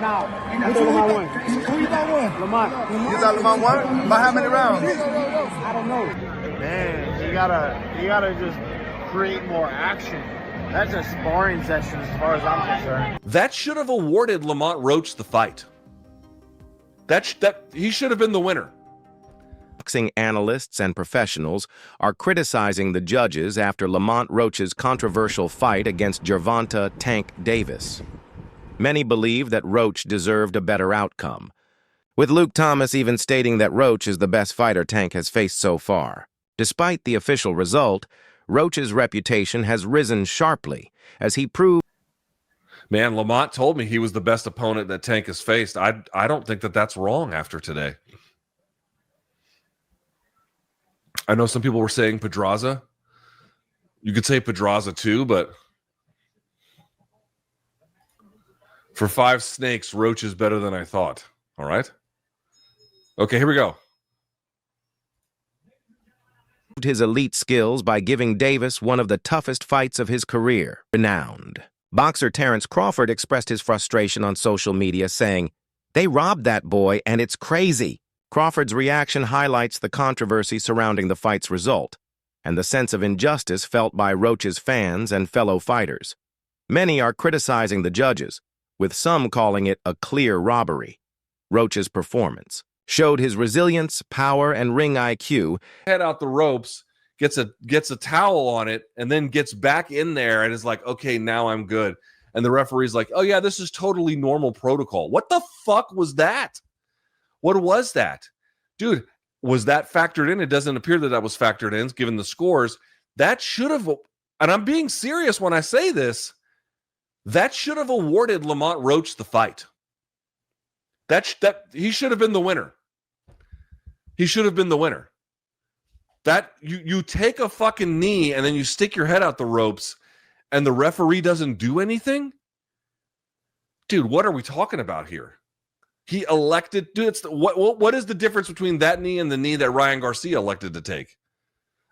Now. Who Lamont won? Who you thought won? Lamont. You thought Lamont won? By how many rounds? I don't know. Man, you gotta just create more action. That's a sparring session as far as I'm concerned. That should have awarded Lamont Roach the fight. That he should have been the winner. Boxing analysts and professionals are criticizing the judges after Lamont Roach's controversial fight against Gervonta "Tank" Davis. Many believe that Roach deserved a better outcome, with Luke Thomas even stating that Roach is the best fighter Tank has faced so far. Despite the official result, Roach's reputation has risen sharply as he proved. Man, Lamont told me he was the best opponent that Tank has faced. I don't think that that's wrong after today. I know some people were saying Pedraza. You could say Pedraza too, but for 5 snakes, Roach is better than I thought. All right? Okay, here we go. His elite skills by giving Davis one of the toughest fights of his career. Renowned boxer Terence Crawford expressed his frustration on social media, saying, "They robbed that boy, and it's crazy." Crawford's reaction highlights the controversy surrounding the fight's result and the sense of injustice felt by Roach's fans and fellow fighters. Many are criticizing the judges, with some calling it a clear robbery. Roach's performance showed his resilience, power, and ring IQ. Head out the ropes, gets a towel on it, and then gets back in there and is like, okay, now I'm good. And the referee's like, oh yeah, this is totally normal protocol. What the fuck was that? What was that? Dude, was that factored in? It doesn't appear that was factored in, given the scores. That should have, and I'm being serious when I say this, that should have awarded Lamont Roach the fight. That he should have been the winner. He should have been the winner. That you take a fucking knee and then you stick your head out the ropes and the referee doesn't do anything? Dude, what are we talking about here? He elected, dude, what is the difference between that knee and the knee that Ryan Garcia elected to take?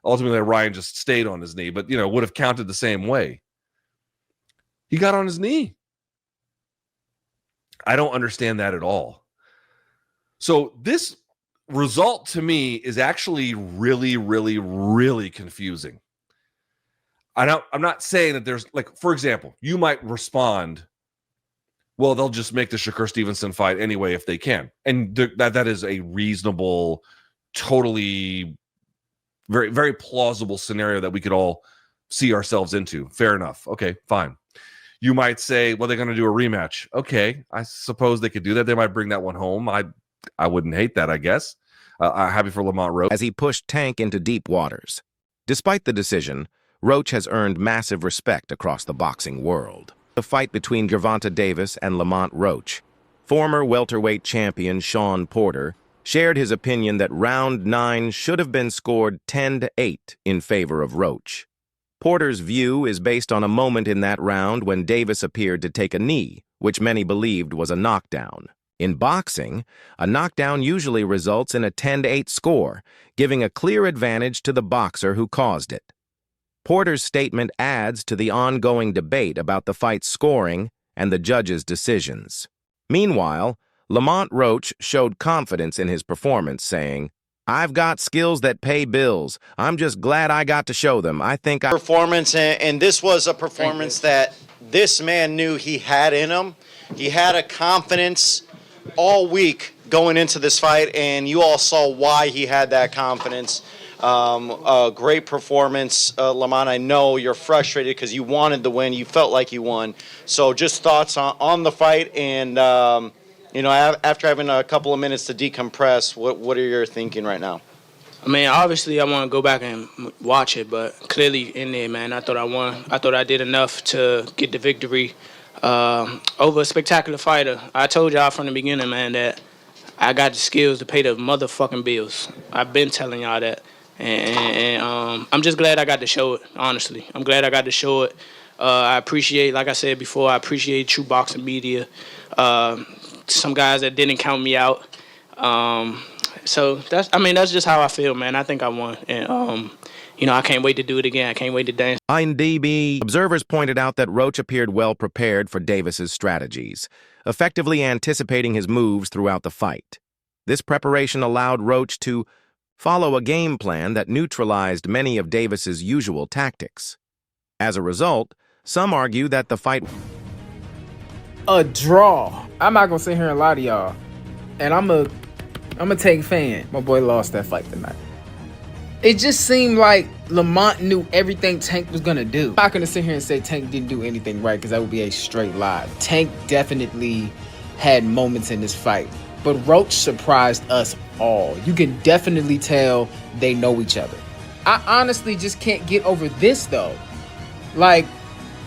Ultimately, Ryan just stayed on his knee, but, would have counted the same way. He got on his knee. I don't understand that at all. So this result to me is actually really, really, really confusing. I'm not saying that there's, like, for example, you might respond, well, they'll just make the Shakur Stevenson fight anyway if they can. And that is a reasonable, totally, very, very plausible scenario that we could all see ourselves into. Fair enough. Okay, fine. You might say, well, they're going to do a rematch. Okay, I suppose they could do that. They might bring that one home. I wouldn't hate that, I guess. I'm happy for Lamont Roach. As he pushed Tank into deep waters. Despite the decision, Roach has earned massive respect across the boxing world. The fight between Gervonta Davis and Lamont Roach. Former welterweight champion Shawn Porter shared his opinion that round 9 should have been scored 10-8 in favor of Roach. Porter's view is based on a moment in that round when Davis appeared to take a knee, which many believed was a knockdown. In boxing, a knockdown usually results in a 10-8 score, giving a clear advantage to the boxer who caused it. Porter's statement adds to the ongoing debate about the fight's scoring and the judges' decisions. Meanwhile, Lamont Roach showed confidence in his performance, saying, "I've got skills that pay bills. I'm just glad I got to show them. I think I..." Performance, and this was a performance that this man knew he had in him. He had a confidence all week going into this fight, and you all saw why he had that confidence. A great performance, Lamont. I know you're frustrated because you wanted the win. You felt like you won. So just thoughts on the fight, and after having a couple of minutes to decompress, what are you thinking right now? I mean, obviously I want to go back and watch it, but clearly in there, man, I thought I won. I thought I did enough to get the victory over a spectacular fighter. I told y'all from the beginning, man, that I got the skills to pay the motherfucking bills. I've been telling y'all that. And I'm just glad I got to show it, honestly. I'm glad I got to show it. I appreciate, like I said before, I appreciate true boxing media. Some guys that didn't count me out. So that's just how I feel, man. I think I won. I can't wait to do it again. I can't wait to dance. IMDb observers pointed out that Roach appeared well prepared for Davis's strategies, effectively anticipating his moves throughout the fight. This preparation allowed Roach to follow a game plan that neutralized many of Davis's usual tactics. As a result, some argue that the fight a draw. I'm not gonna sit here and lie to y'all, and I'm a Tank fan. My boy lost that fight tonight. It just seemed like Lamont knew everything Tank was gonna do. I'm not gonna sit here and say Tank didn't do anything right, because that would be a straight lie. Tank definitely had moments in this fight, but Roach surprised us all. You can definitely tell they know each other. I honestly just can't get over this though. Like,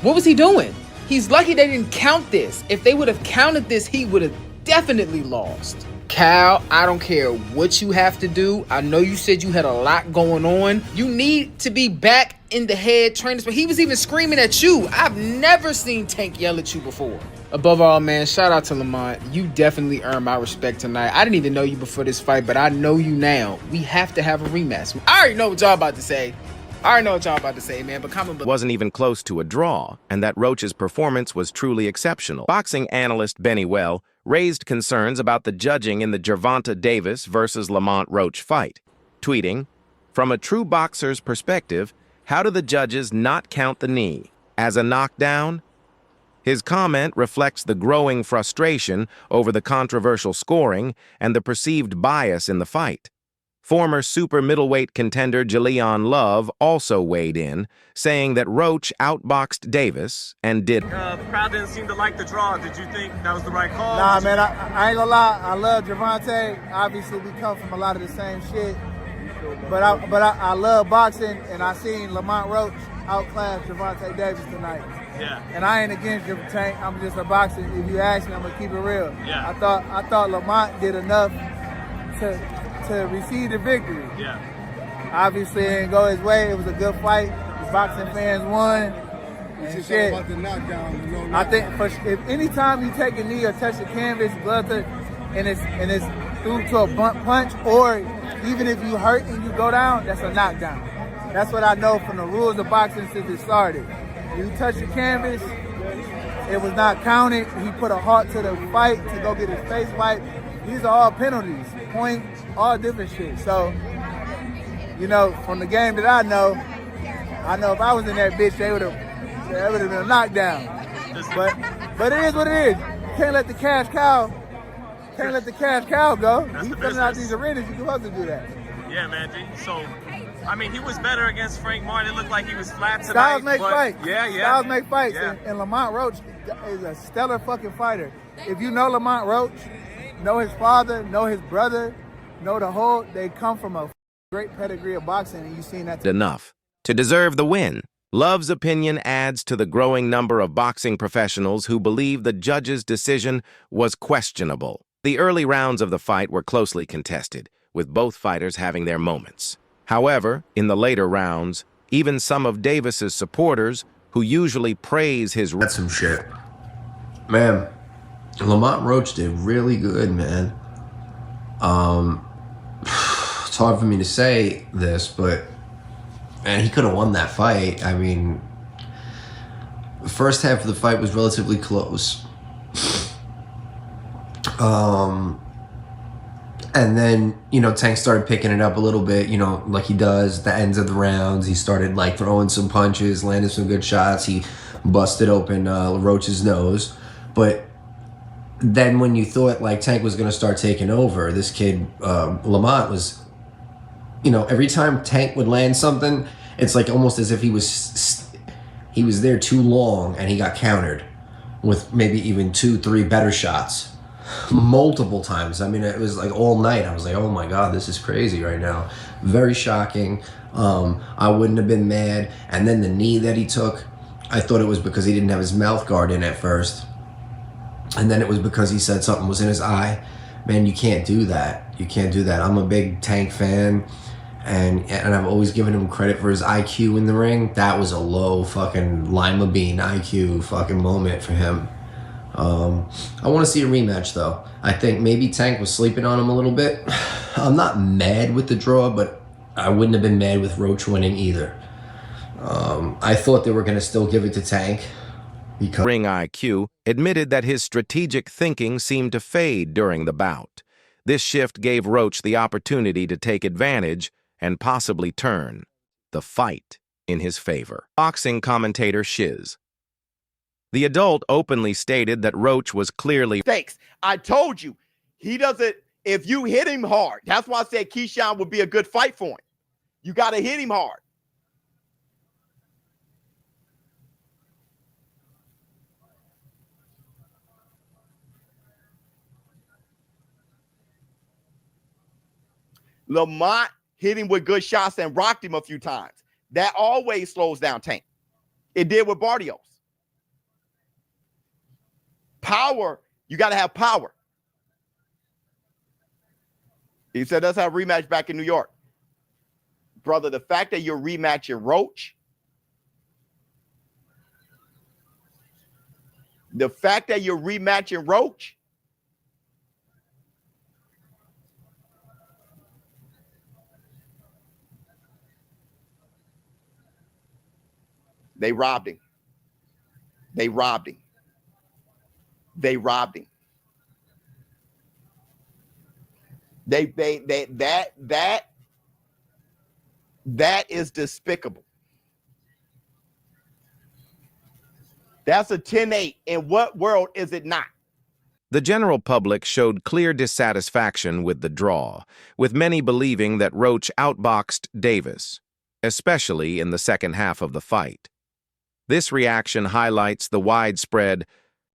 what was he doing? He's lucky they didn't count this. If they would have counted this, he would have definitely lost. Cal, I don't care what you have to do. I know you said you had a lot going on. You need to be back in the head training. But he was even screaming at you. I've never seen Tank yell at you before. Above all, man, shout out to Lamont. You definitely earned my respect tonight. I didn't even know you before this fight, but I know you now. We have to have a rematch. I already know what y'all about to say. Man, but comment below. wasn't even close to a draw, and that Roach's performance was truly exceptional. Boxing analyst Benny Well raised concerns about the judging in the Gervonta Davis versus Lamont Roach fight, tweeting, "From a true boxer's perspective, how do the judges not count the knee? As a knockdown?" His comment reflects the growing frustration over the controversial scoring and the perceived bias in the fight. Former super middleweight contender Jaleon Love also weighed in, saying that Roach outboxed Davis and did. The crowd didn't seem to like the draw. Did you think that was the right call? Nah, man, I ain't gonna lie. I love Gervonta. Obviously, we come from a lot of the same shit. But I love boxing, and I seen Lamont Roach outclass Gervonta Davis tonight. Yeah. And I ain't against your Tank. I'm just a boxer. If you ask me, I'm gonna keep it real. Yeah. I thought Lamont did enough to receive the victory. Yeah. Obviously, it didn't go his way. It was a good fight. The boxing fans won. And shit. About the knockdown, I think if anytime you take a knee or touch the canvas, and it's through to a blunt punch, or even if you hurt and you go down, that's a knockdown. That's what I know from the rules of boxing since it started. You touch the canvas, it was not counted. He put a halt to the fight to go get his face wiped. These are all penalties, points, all different shit. So, from the game that I know if I was in that bitch, that would have been a knockdown. But it is what it is. You can't let the cash cow go. You filling out these arenas, you're supposed to do that. Yeah, man. So, I mean, he was better against Frank Martin. It looked like he was flat tonight. Styles make fights. Yeah. Styles make fights. Yeah. And Lamont Roach is a stellar fucking fighter. If you know Lamont Roach, know his father, know his brother, know the whole, they come from a great pedigree of boxing, and you've seen that. Enough to deserve the win. Love's opinion adds to the growing number of boxing professionals who believe the judge's decision was questionable. The early rounds of the fight were closely contested, with both fighters having their moments. However, in the later rounds, even some of Davis's supporters, who usually praise his... That's some shit. Man, Lamont Roach did really good, man. It's hard for me to say this, but man, he could have won that fight. I mean, the first half of the fight was relatively close. And then, Tank started picking it up a little bit, like he does the ends of the rounds. He started throwing some punches, landed some good shots. He busted open Roach's nose. But then when you thought Tank was going to start taking over, this kid, Lamont, was, every time Tank would land something, it's almost as if he was there too long and he got countered with maybe even 2-3 better shots. Multiple times. I mean, it was all night. I was like, oh my God, this is crazy right now. Very shocking. I wouldn't have been mad. And then the knee that he took, I thought it was because he didn't have his mouth guard in at first. And then it was because he said something was in his eye. Man, you can't do that. You can't do that. I'm a big Tank fan, and I've always given him credit for his IQ in the ring. That was a low fucking lima bean IQ fucking moment for him. I want to see a rematch, though. I think maybe Tank was sleeping on him a little bit. I'm not mad with the draw, but I wouldn't have been mad with Roach winning either. I thought they were going to still give it to Tank because Ring IQ admitted that his strategic thinking seemed to fade during the bout. This shift gave Roach the opportunity to take advantage and possibly turn the fight in his favor. Boxing commentator Shiz. The adult openly stated that Roach was clearly mistakes. I told you, he doesn't, if you hit him hard, that's why I said Keyshawn would be a good fight for him. You got to hit him hard. Lamont hit him with good shots and rocked him a few times. That always slows down Tank. It did with Barrios. Power, you got to have power. He said that's how a rematch back in New York. Brother, the fact that you're rematching Roach, the fact that you're rematching Roach, they robbed him. They robbed him. They robbed him. That is despicable. That's a 10-8. In what world is it not? The general public showed clear dissatisfaction with the draw, with many believing that Roach outboxed Davis, especially in the second half of the fight. This reaction highlights the widespread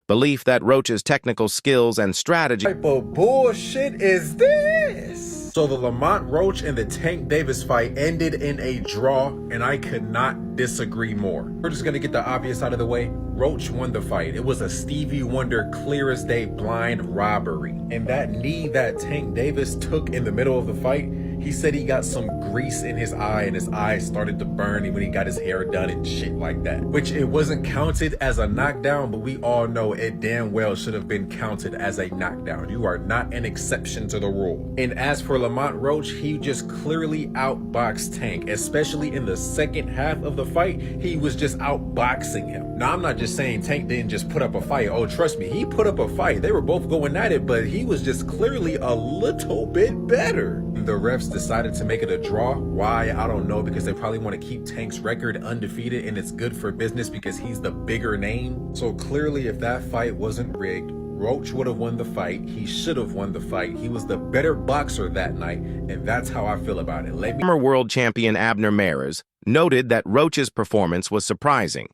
belief that Roach's technical skills and strategy. What type of bullshit is this? So the Lamont Roach and the Tank Davis fight ended in a draw, and I could not disagree more. We're just gonna get the obvious out of the way. Roach won the fight. It was a Stevie Wonder clear as day blind robbery. And that knee that Tank Davis took in the middle of the fight, he said he got some grease in his eye and his eyes started to burn when he got his hair done and shit like that. Which it wasn't counted as a knockdown, but we all know it damn well should have been counted as a knockdown. You are not an exception to the rule. And as for Lamont Roach, he just clearly outboxed Tank, especially in the second half of the fight. He was just outboxing him. Now, I'm not just saying Tank didn't just put up a fight. Oh, trust me, he put up a fight. They were both going at it, but he was just clearly a little bit better. The refs decided to make it a draw. Why? I don't know, because they probably want to keep Tank's record undefeated, and it's good for business because he's the bigger name. So clearly, if that fight wasn't rigged, Roach would have won the fight. He should have won the fight. He was the better boxer that night, and that's how I feel about it. Former world champion Abner Mares noted that Roach's performance was surprising,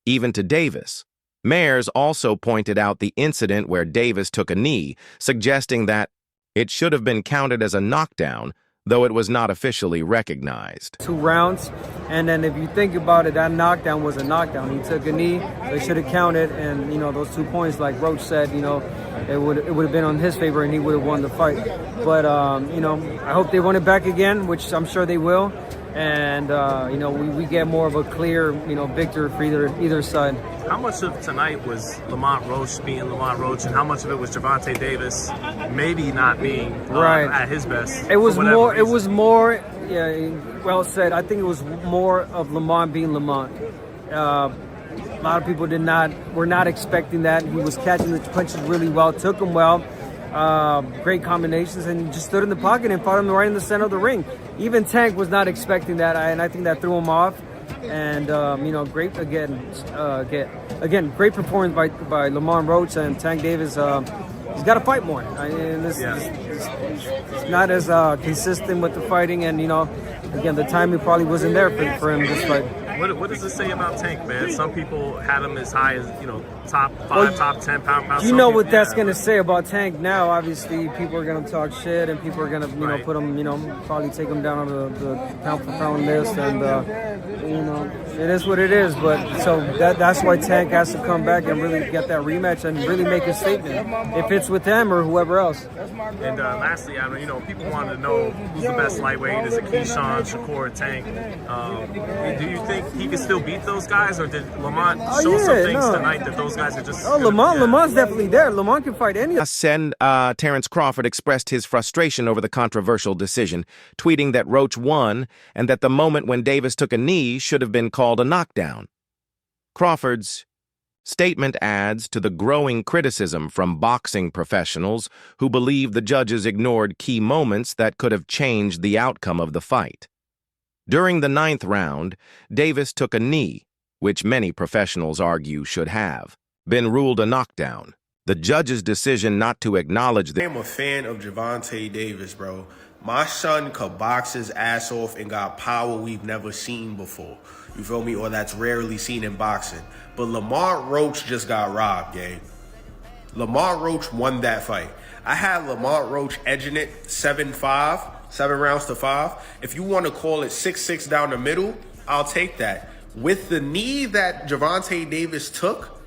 even to Davis. Mares also pointed out the incident where Davis took a knee, suggesting that it should have been counted as a knockdown, though it was not officially recognized. 2 rounds, and then if you think about it, that knockdown was a knockdown. He took a knee, they should have counted, and, you know, those 2 points, like Roach said, you know, it would have been on his favor and he would have won the fight. But, you know, I hope they run it back again, which I'm sure they will. And, you know, we get more of a clear, you know, victor for either side. How much of tonight was Lamont Roach being Lamont Roach, and how much of it was Gervonta Davis maybe not being at his best? It was more. It was more. Yeah, well said. I think it was more of Lamont being Lamont. A lot of people were not expecting that. He was catching the punches really well, took them well. Great combinations, and he just stood in the pocket and fought him right in the center of the ring. Even Tank was not expecting that, and I think that threw him off. And you know, great again, great performance by Lamont Roach, and Tank Davis. He's got to fight more. It's not as consistent with the fighting, and, you know, again, the timing probably wasn't there for him this fight. What does it say about Tank, man? Some people had him as high as, you know, top 5, top 10 pound. You know what that's going to say about Tank now. Obviously, people are going to talk shit, and people are going to, you know, put him, you know, probably take him down on the pound for pound list, and you know, it is what it is. But so that's why Tank has to come back and really get that rematch and really make a statement, if it's with him or whoever else. And lastly, I mean, you know, people wanted to know who's the best lightweight. Is it Keyshawn, Shakur, Tank? Do you think he can still beat those guys, or did Lamont show some things tonight that those guys are just? Lamont's definitely there. Lamont can fight any. Terence Crawford expressed his frustration over the controversial decision, tweeting that Roach won and that the moment when Davis took a knee should have been called a knockdown. Crawford's statement adds to the growing criticism from boxing professionals who believe the judges ignored key moments that could have changed the outcome of the fight. During the 9th round, Davis took a knee, which many professionals argue should have been ruled a knockdown. The judge's decision not to acknowledge the— I'm a fan of Gervonta Davis, bro. My son could box his ass off and got power we've never seen before. You feel me? Or that's rarely seen in boxing. But Lamont Roach just got robbed, gang. Lamont Roach won that fight. I had Lamont Roach edging it 7-5, 7 rounds to 5. If you want to call it 6-6 down the middle, I'll take that. With the knee that Gervonta Davis took,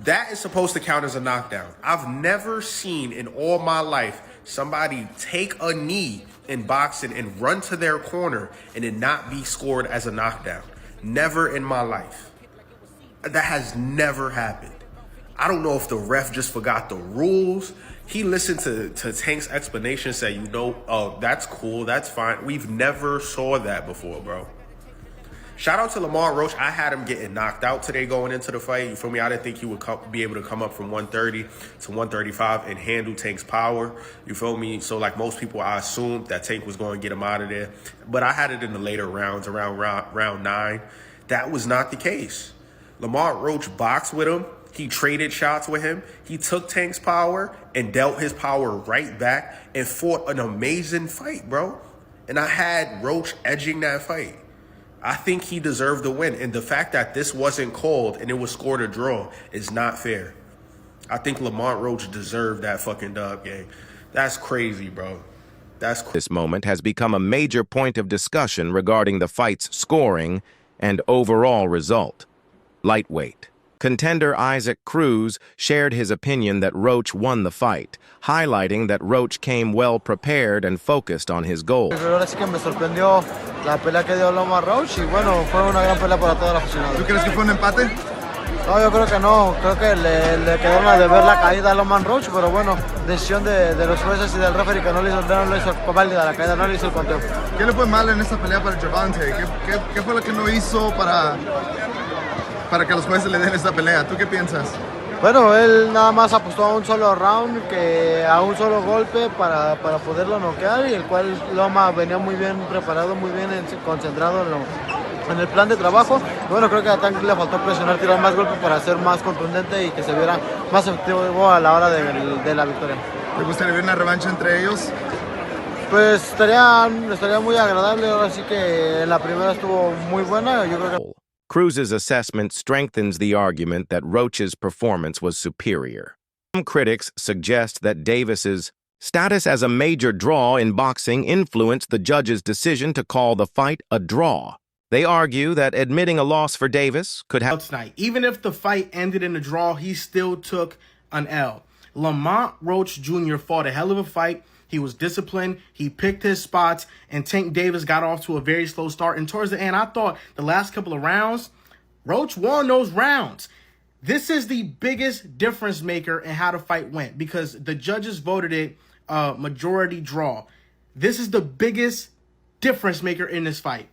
that is supposed to count as a knockdown. I've never seen in all my life somebody take a knee in boxing and run to their corner and it not be scored as a knockdown. Never in my life. That has never happened. I don't know if the ref just forgot the rules. He listened to Tank's explanation, say, you know, oh, that's cool, that's fine. We've never saw that before, bro. Shout out to Lamont Roach. I had him getting knocked out today going into the fight. You feel me? I didn't think he would be able to come up from 130 to 135 and handle Tank's power. You feel me? So like most people, I assumed that Tank was going to get him out of there. But I had it in the later rounds, around round 9. That was not the case. Lamont Roach boxed with him. He traded shots with him. He took Tank's power and dealt his power right back and fought an amazing fight, bro. And I had Roach edging that fight. I think he deserved the win. And the fact that this wasn't called and it was scored a draw is not fair. I think Lamont Roach deserved that fucking dub, gang. That's crazy, bro. That's crazy. This moment has become a major point of discussion regarding the fight's scoring and overall result. Lightweight. Contender Isaac Cruz shared his opinion that Roach won the fight, highlighting that Roach came well prepared and focused on his goal. Ahora sí que me sorprendió la pelea que dio Lamont Roach y bueno, fue una gran pelea para todos los aficionados. ¿Tú crees que fue un empate? No, yo creo que no. Creo que le quedaron a deber la caída a Lamont Roach, pero bueno, decisión de los jueces y del referee que no le hizo válida la caída, no le hizo el conteo. ¿Qué le fue mal en esta pelea para Gervonta? ¿Qué fue lo que no hizo para que los jueces le den esta pelea? ¿Tú qué piensas? Bueno, él nada más apostó a un solo round, a un solo golpe para poderlo noquear, y el cual Loma venía muy bien preparado, muy bien concentrado en el plan de trabajo. Bueno, creo que a Tank le faltó presionar, tirar más golpes para ser más contundente y que se viera más efectivo a la hora de la victoria. ¿Te gustaría ver una revancha entre ellos? Pues estaría muy agradable. Ahora sí que la primera estuvo muy buena. Yo creo que Cruz's assessment strengthens the argument that Roach's performance was superior. Some critics suggest that Davis's status as a major draw in boxing influenced the judge's decision to call the fight a draw. They argue that admitting a loss for Davis could have tonight. Even if the fight ended in a draw, he still took an L. Lamont Roach Jr. fought a hell of a fight. He was disciplined. He picked his spots, and Tank Davis got off to a very slow start. And towards the end, I thought the last couple of rounds, Roach won those rounds. This is the biggest difference maker in how the fight went because the judges voted it a majority draw. This is the biggest difference maker in this fight.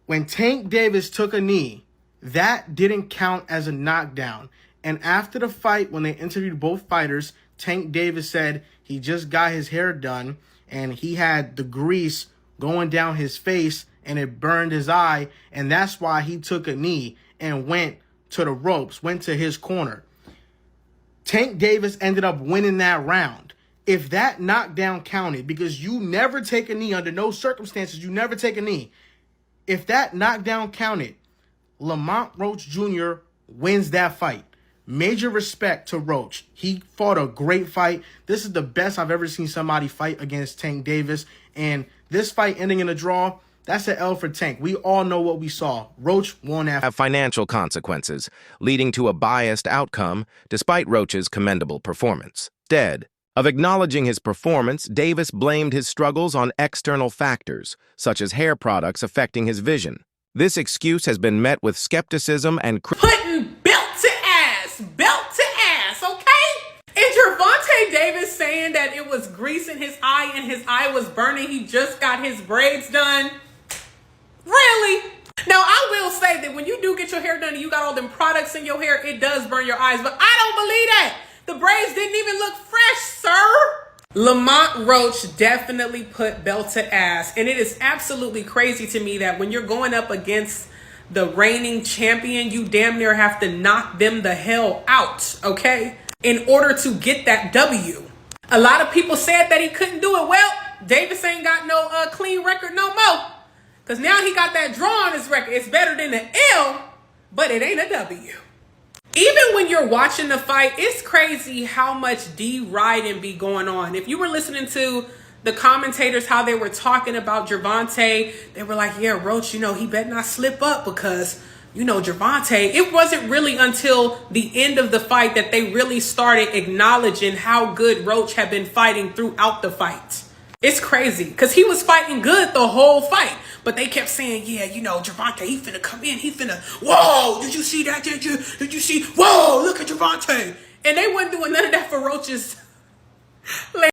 When Tank Davis took a knee, that didn't count as a knockdown. And after the fight, when they interviewed both fighters, Tank Davis said he just got his hair done and he had the grease going down his face and it burned his eye. And that's why he took a knee and went to the ropes, went to his corner. Tank Davis ended up winning that round. If that knockdown counted, because you never take a knee under no circumstances, you never take a knee. If that knockdown counted, Lamont Roach Jr. wins that fight. Major respect to Roach. He fought a great fight. This is the best I've ever seen somebody fight against Tank Davis. And this fight ending in a draw, that's an L for Tank. We all know what we saw. Roach won that. Have financial consequences, leading to a biased outcome despite Roach's commendable performance. Instead of acknowledging his performance, Davis blamed his struggles on external factors, such as hair products affecting his vision. This excuse has been met with skepticism and putting belt to ass, okay? And Gervonta Davis saying that it was grease in his eye and his eye was burning. He just got his braids done. Really? Now, I will say that when you do get your hair done and you got all them products in your hair, it does burn your eyes, but I don't believe that. The braids didn't even look fresh, sir. Lamont Roach definitely put belt to ass, and it is absolutely crazy to me that when you're going up against the reigning champion, you damn near have to knock them the hell out, okay, in order to get that W. A lot of people said that he couldn't do it. Well, Davis ain't got no clean record no more, because now he got that draw on his record. It's better than the L, but it ain't a W. Even when you're watching the fight, it's crazy how much deriding be going on. If you were listening to the commentators, how they were talking about Gervonta, they were like, yeah, Roach, you know, he better not slip up because, you know, Gervonta, it wasn't really until the end of the fight that they really started acknowledging how good Roach had been fighting throughout the fight. It's crazy because he was fighting good the whole fight. But they kept saying, yeah, you know, Gervonta, he finna come in. He finna, whoa, did you see that? Did you see? Whoa, look at Gervonta. And they weren't doing none of that for Roach's